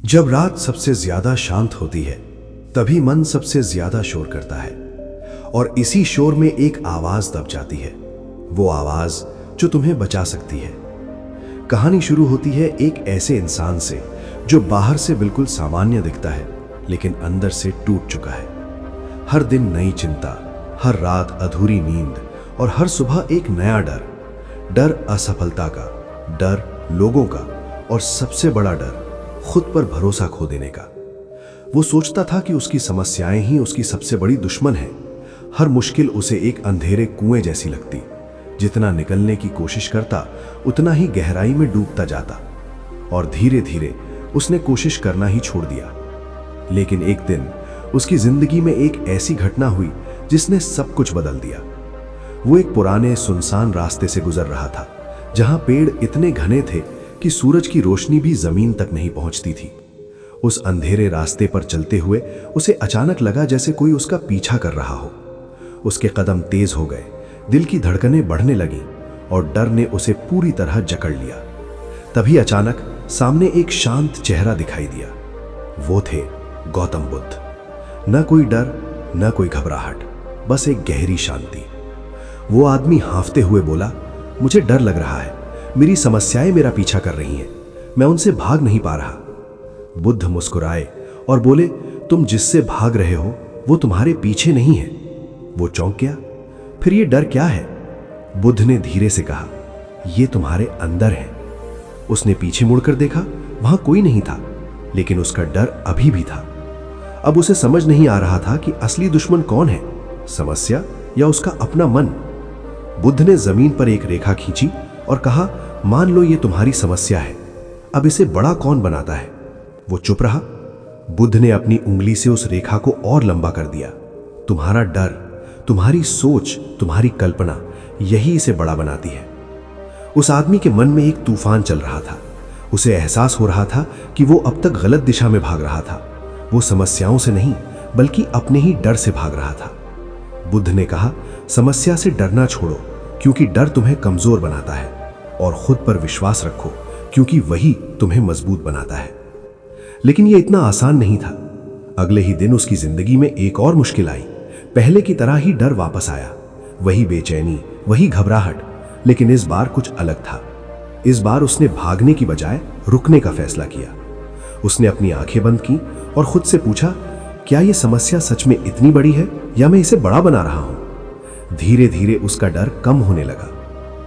जब रात सबसे ज्यादा शांत होती है तभी मन सबसे ज्यादा शोर करता है और इसी शोर में एक आवाज दब जाती है, वो आवाज जो तुम्हें बचा सकती है। कहानी शुरू होती है एक ऐसे इंसान से जो बाहर से बिल्कुल सामान्य दिखता है लेकिन अंदर से टूट चुका है। हर दिन नई चिंता, हर रात अधूरी नींद और हर सुबह एक नया डर। डर असफलता का, डर लोगों का और सबसे बड़ा डर खुद पर भरोसा खो देने का। वो सोचता था कि उसकी समस्याएं ही उसकी सबसे बड़ी दुश्मन हैं। हर मुश्किल उसे एक अंधेरे कुएं जैसी लगती। जितना निकलने की कोशिश करता उतना ही गहराई में डूबता जाता और धीरे धीरे उसने कोशिश करना ही छोड़ दिया। लेकिन एक दिन उसकी जिंदगी में एक ऐसी घटना हुई जिसने सब कुछ बदल दिया। वो एक पुराने सुनसान रास्ते से गुजर रहा था जहां पेड़ इतने घने थे कि सूरज की रोशनी भी जमीन तक नहीं पहुंचती थी। उस अंधेरे रास्ते पर चलते हुए उसे अचानक लगा जैसे कोई उसका पीछा कर रहा हो। उसके कदम तेज हो गए, दिल की धड़कनें बढ़ने लगीं और डर ने उसे पूरी तरह जकड़ लिया। तभी अचानक सामने एक शांत चेहरा दिखाई दिया। वो थे गौतम बुद्ध। न कोई डर, न कोई घबराहट, बस एक गहरी शांति। वो आदमी हांफते हुए बोला, मुझे डर लग रहा है, मेरी समस्याएं मेरा पीछा कर रही हैं, मैं उनसे भाग नहीं पा रहा। बुद्ध मुस्कुराए और बोले, तुम जिससे भाग रहे हो वो तुम्हारे पीछे नहीं है। वो चौंक गया, फिर ये डर क्या है? बुद्ध ने धीरे से कहा, ये तुम्हारे अंदर है। उसने पीछे मुड़कर देखा, वहां कोई नहीं था, लेकिन उसका डर अभी भी था। अब उसे समझ नहीं आ रहा था कि असली दुश्मन कौन है, समस्या या उसका अपना मन। बुद्ध ने जमीन पर एक रेखा खींची और कहा, मान लो ये तुम्हारी समस्या है, अब इसे बड़ा कौन बनाता है? वो चुप रहा। बुद्ध ने अपनी उंगली से उस रेखा को और लंबा कर दिया। तुम्हारा डर, तुम्हारी सोच, तुम्हारी कल्पना, यही इसे बड़ा बनाती है। उस आदमी के मन में एक तूफान चल रहा था। उसे एहसास हो रहा था कि वो अब तक गलत दिशा में भाग रहा था। वो समस्याओं से नहीं बल्कि अपने ही डर से भाग रहा था। बुद्ध ने कहा, समस्या से डरना छोड़ो क्योंकि डर तुम्हें कमजोर बनाता है, और खुद पर विश्वास रखो क्योंकि वही तुम्हें मजबूत बनाता है। लेकिन यह इतना आसान नहीं था। अगले ही दिन उसकी जिंदगी में एक और मुश्किल आई। पहले की तरह ही डर वापस आया, वही बेचैनी, वही घबराहट, लेकिन इस बार कुछ अलग था। इस बार उसने भागने की बजाय रुकने का फैसला किया। उसने अपनी आंखें बंद की और खुद से पूछा, क्या यह समस्या सच में इतनी बड़ी है या मैं इसे बड़ा बना रहा हूं? धीरे धीरे उसका डर कम होने लगा।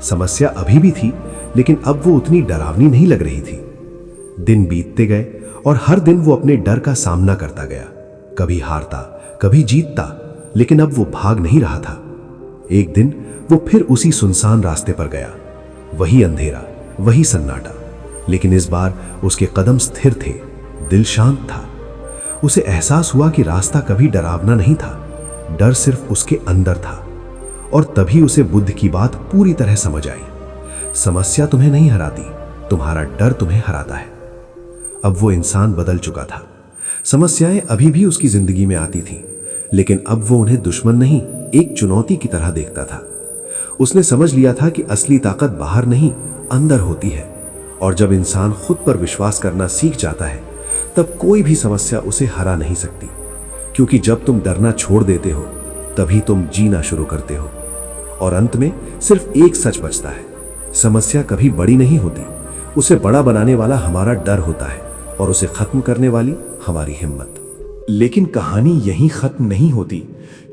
समस्या अभी भी थी, लेकिन अब वो उतनी डरावनी नहीं लग रही थी। दिन बीतते गए और हर दिन वो अपने डर का सामना करता गया। कभी हारता, कभी जीतता, लेकिन अब वो भाग नहीं रहा था। एक दिन वो फिर उसी सुनसान रास्ते पर गया। वही अंधेरा, वही सन्नाटा, लेकिन इस बार उसके कदम स्थिर थे, दिल शांत था। उसे एहसास हुआ कि रास्ता कभी डरावना नहीं था, डर सिर्फ उसके अंदर था। और तभी उसे बुद्ध की बात पूरी तरह समझ आई। समस्या तुम्हें नहीं हराती, तुम्हारा डर तुम्हें हराता है। अब वो इंसान बदल चुका था। समस्याएं अभी भी उसकी जिंदगी में आती थीं, लेकिन अब वो उन्हें दुश्मन नहीं, एक चुनौती की तरह देखता था। उसने समझ लिया था कि असली ताकत बाहर नहीं, अंदर होती है। और जब इंसान खुद पर विश्वास करना सीख जाता है तब कोई भी समस्या उसे हरा नहीं सकती, क्योंकि जब तुम डरना छोड़ देते हो तभी तुम जीना शुरू करते हो। और अंत में सिर्फ एक सच बचता है, समस्या कभी बड़ी नहीं होती, उसे बड़ा बनाने वाला हमारा डर होता है और उसे खत्म करने वाली हमारी हिम्मत। लेकिन कहानी यहीं खत्म नहीं होती,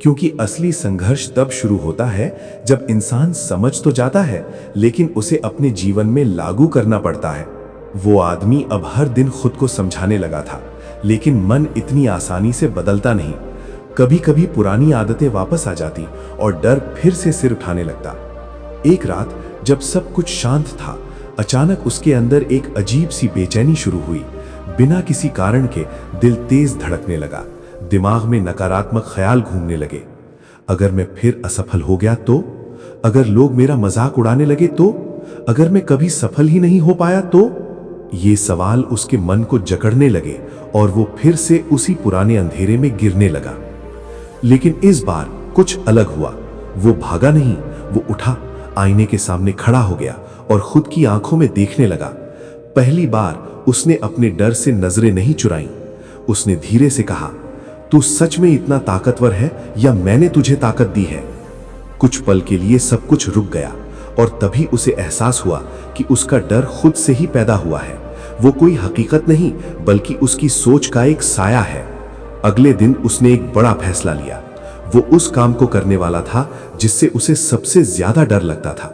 क्योंकि असली संघर्ष तब शुरू होता है जब इंसान समझ तो जाता है लेकिन उसे अपने जीवन में लागू करना पड़ता है। वो आदमी अब हर दिन खुद को समझाने लगा था, लेकिन मन इतनी आसानी से बदलता नहीं। कभी कभी पुरानी आदतें वापस आ जाती और डर फिर से सिर उठाने लगता। एक रात जब सब कुछ शांत था, अचानक उसके अंदर एक अजीब सी बेचैनी शुरू हुई। बिना किसी कारण के दिल तेज धड़कने लगा, दिमाग में नकारात्मक ख्याल घूमने लगे। अगर मैं फिर असफल हो गया तो? अगर लोग मेरा मजाक उड़ाने लगे तो? अगर मैं कभी सफल ही नहीं हो पाया तो? ये सवाल उसके मन को जकड़ने लगे और वो फिर से उसी पुराने अंधेरे में गिरने लगा। लेकिन इस बार कुछ अलग हुआ। वो भागा नहीं, वो उठा, आईने के सामने खड़ा हो गया और खुद की आंखों में देखने लगा। पहली बार उसने अपने डर से नजरें नहीं चुराईं। उसने धीरे से कहा, तू सच में इतना ताकतवर है या मैंने तुझे ताकत दी है? कुछ पल के लिए सब कुछ रुक गया और तभी उसे एहसास हुआ कि उसका डर खुद से ही पैदा हुआ है। वो कोई हकीकत नहीं बल्कि उसकी सोच का एक साया है। अगले दिन उसने एक बड़ा फैसला लिया। वो उस काम को करने वाला था जिससे उसे सबसे ज्यादा डर लगता था।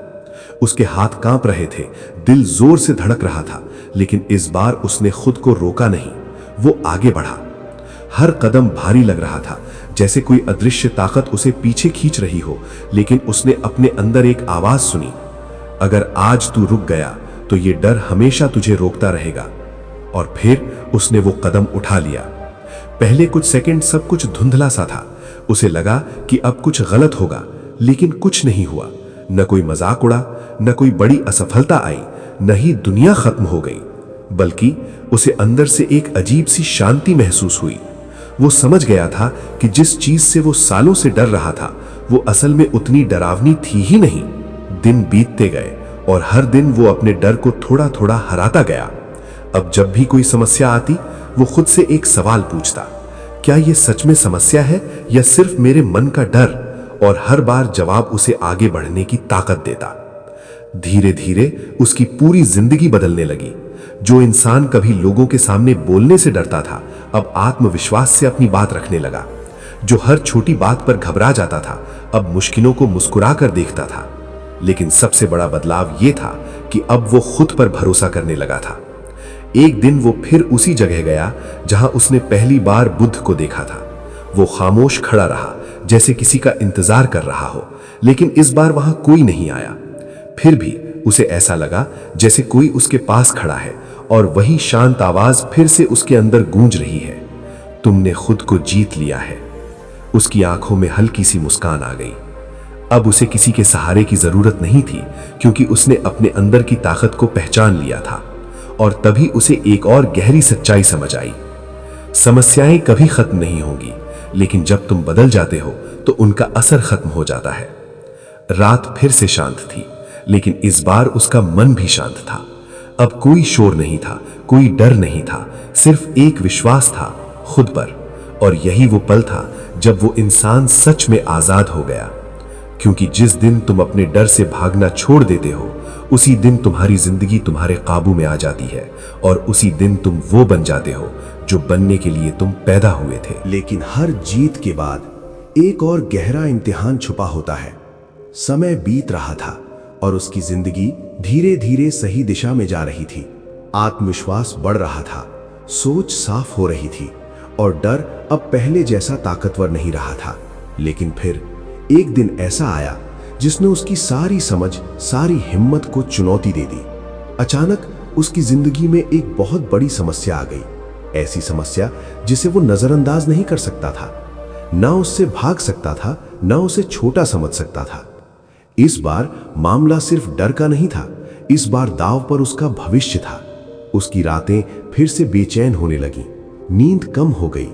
उसके हाथ कांप रहे थे, दिल जोर से धड़क रहा था, लेकिन इस बार उसने खुद को रोका नहीं। वो आगे बढ़ा। हर कदम भारी लग रहा था, जैसे कोई अदृश्य ताकत उसे पीछे खींच रही हो, लेकिन उसने अपने अंदर एक आवाज सुनी, अगर आज तू रुक गया तो ये डर हमेशा तुझे रोकता रहेगा। और फिर उसने वो कदम उठा लिया। पहले कुछ सेकंड सब कुछ धुंधला सा था। उसे लगा कि अब कुछ गलत होगा, लेकिन कुछ नहीं हुआ। न कोई मजाक उड़ा, न कोई बड़ी असफलता आई, न ही दुनिया खत्म हो गई, बल्कि उसे अंदर से एक अजीब सी शांति महसूस हुई। वो समझ गया था कि जिस चीज से वो सालों से डर रहा था वो असल में उतनी डरावनी थी ही नहीं। दिन बीतते गए और हर दिन वो अपने डर को थोड़ा थोड़ा हराता गया। अब जब भी कोई समस्या आती वो खुद से एक सवाल पूछता, क्या ये सच में समस्या है या सिर्फ मेरे मन का डर? और हर बार जवाब उसे आगे बढ़ने की ताकत देता। धीरे धीरे उसकी पूरी जिंदगी बदलने लगी। जो इंसान कभी लोगों के सामने बोलने से डरता था अब आत्मविश्वास से अपनी बात रखने लगा। जो हर छोटी बात पर घबरा जाता था अब मुश्किलों को मुस्कुरा कर देखता था। लेकिन सबसे बड़ा बदलाव यह था कि अब वो खुद पर भरोसा करने लगा था। एक दिन वो फिर उसी जगह गया जहां उसने पहली बार बुद्ध को देखा था। वो खामोश खड़ा रहा, जैसे किसी का इंतजार कर रहा हो, लेकिन इस बार वहां कोई नहीं आया। फिर भी उसे ऐसा लगा जैसे कोई उसके पास खड़ा है और वही शांत आवाज फिर से उसके अंदर गूंज रही है, तुमने खुद को जीत लिया है। उसकी आंखों में हल्की सी मुस्कान आ गई। अब उसे किसी के सहारे की जरूरत नहीं थी, क्योंकि उसने अपने अंदर की ताकत को पहचान लिया था। और तभी उसे एक और गहरी सच्चाई समझ आई, समस्याएं कभी खत्म नहीं होंगी, लेकिन जब तुम बदल जाते हो तो उनका असर खत्म हो जाता है। रात फिर से शांत थी, लेकिन इस बार उसका मन भी शांत था। अब कोई शोर नहीं था, कोई डर नहीं था, सिर्फ एक विश्वास था खुद पर। और यही वो पल था जब वो इंसान सच में आजाद हो गया। क्योंकि जिस दिन तुम अपने डर से भागना छोड़ देते हो उसी दिन तुम्हारी जिंदगी तुम्हारे काबू में आ जाती है, और उसी दिन तुम वो बन जाते हो जो बनने के लिए तुम पैदा हुए थे। लेकिन हर जीत के बाद एक और गहरा इम्तिहान छुपा होता है। समय बीत रहा था और उसकी जिंदगी धीरे धीरे सही दिशा में जा रही थी। आत्मविश्वास बढ़ रहा था, सोच साफ हो रही थी और डर अब पहले जैसा ताकतवर नहीं रहा था। लेकिन फिर एक दिन ऐसा आया जिसने उसकी सारी समझ, सारी हिम्मत को चुनौती दे दी। अचानक उसकी जिंदगी में एक बहुत बड़ी समस्या आ गई। ऐसी समस्या जिसे वो नजरअंदाज नहीं कर सकता था, ना उससे भाग सकता था, ना उसे छोटा समझ सकता था। इस बार मामला सिर्फ डर का नहीं था, इस बार दांव पर उसका भविष्य था। उसकी रातें फिर से बेचैन होने लगीं, नींद कम हो गई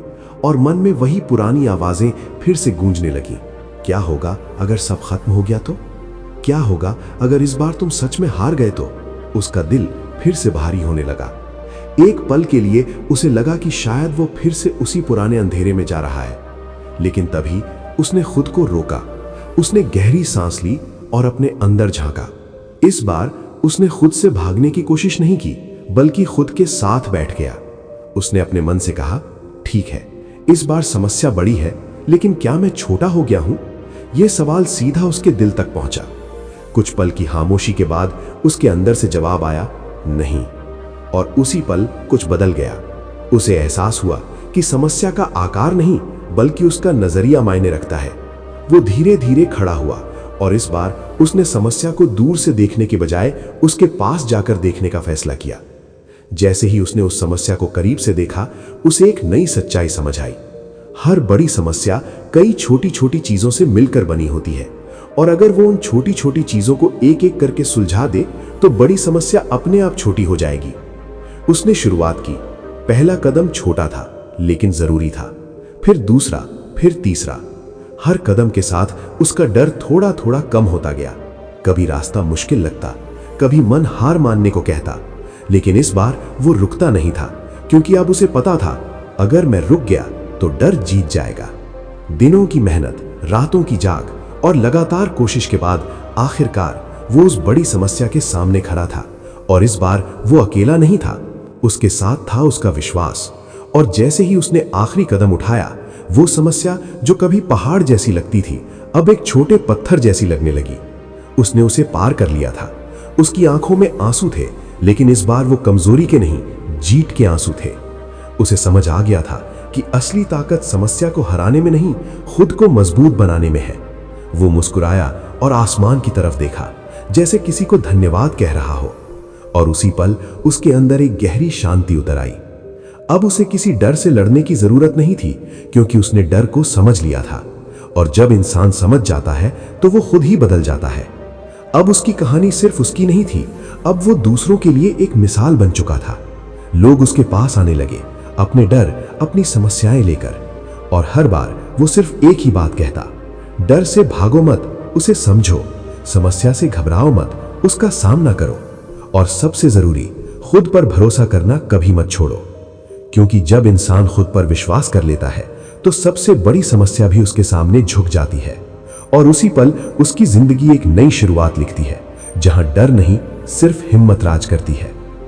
और मन में वही पुरानी आवाजें फिर से गूंजने लगीं। क्या होगा अगर सब खत्म हो गया तो? क्या होगा अगर इस बार तुम सच में हार गए तो? उसका दिल फिर से भारी होने लगा। एक पल के लिए उसे लगा कि शायद वो फिर से उसी पुराने अंधेरे में जा रहा है, लेकिन तभी उसने खुद को रोका। उसने गहरी सांस ली और अपने अंदर झांका। इस बार उसने खुद से भागने की कोशिश नहीं की, बल्कि खुद के साथ बैठ गया। उसने अपने मन से कहा, ठीक है, इस बार समस्या बड़ी है, लेकिन क्या मैं छोटा हो गया हूं? यह सवाल सीधा उसके दिल तक पहुंचा। कुछ पल की खामोशी के बाद उसके अंदर से जवाब आया, नहीं। और उसी पल कुछ बदल गया। उसे एहसास हुआ कि समस्या का आकार नहीं, बल्कि उसका नजरिया मायने रखता है। वो धीरे धीरे खड़ा हुआ और इस बार उसने समस्या को दूर से देखने के बजाय उसके पास जाकर देखने का फैसला किया। जैसे ही उसने उस समस्या को करीब से देखा, उसे एक नई सच्चाई समझ आई। हर बड़ी समस्या कई छोटी छोटी चीजों से मिलकर बनी होती है, और अगर वो उन छोटी छोटी चीजों को एक एक करके सुलझा दे तो बड़ी समस्या अपने आप छोटी हो जाएगी। उसने शुरुआत की। पहला कदम छोटा था, लेकिन जरूरी था। फिर दूसरा, फिर तीसरा। हर कदम के साथ उसका डर थोड़ा थोड़ा कम होता गया। कभी रास्ता मुश्किल लगता, कभी मन हार मानने को कहता, लेकिन इस बार वो रुकता नहीं था, क्योंकि अब उसे पता था अगर मैं रुक गया तो डर जीत जाएगा। दिनों की मेहनत, रातों की जाग और लगातार कोशिश के बाद आखिरकार वो उस बड़ी समस्या के सामने खड़ा था। और इस बार वो अकेला नहीं था, उसके साथ था उसका विश्वास। और जैसे ही उसने आखिरी कदम उठाया, वो समस्या जो कभी पहाड़ जैसी लगती थी अब एक छोटे पत्थर जैसी लगने लगी। उसने उसे पार कर लिया था। उसकी आंखों में आंसू थे, लेकिन इस बार वो कमजोरी के नहीं, जीत के आंसू थे। उसे समझ आ गया था कि असली ताकत समस्या को हराने में नहीं, खुद को मजबूत बनाने में है। वो मुस्कुराया और आसमान की तरफ देखा, जैसे किसी को धन्यवाद कह रहा हो। और उसी पल उसके अंदर एक गहरी शांति उतर आई। अब उसे किसी डर से लड़ने की जरूरत नहीं थी, क्योंकि उसने डर को समझ लिया था। और जब इंसान समझ जाता है तो वो खुद ही बदल जाता है। अब उसकी कहानी सिर्फ उसकी नहीं थी, अब वो दूसरों के लिए एक मिसाल बन चुका था। लोग उसके पास आने लगे, अपने डर, अपनी समस्याएं लेकर। और हर बार वो सिर्फ एक ही बात कहता, डर से भागो मत, उसे समझो। समस्या से घबराओ मत, उसका सामना करो। और सबसे जरूरी, खुद पर भरोसा करना कभी मत छोड़ो। क्योंकि जब इंसान खुद पर विश्वास कर लेता है तो सबसे बड़ी समस्या भी उसके सामने झुक जाती है। और उसी पल उसकी जिंदगी एक नई शुरुआत लिखती है, जहां डर नहीं, सिर्फ हिम्मत राज करती है।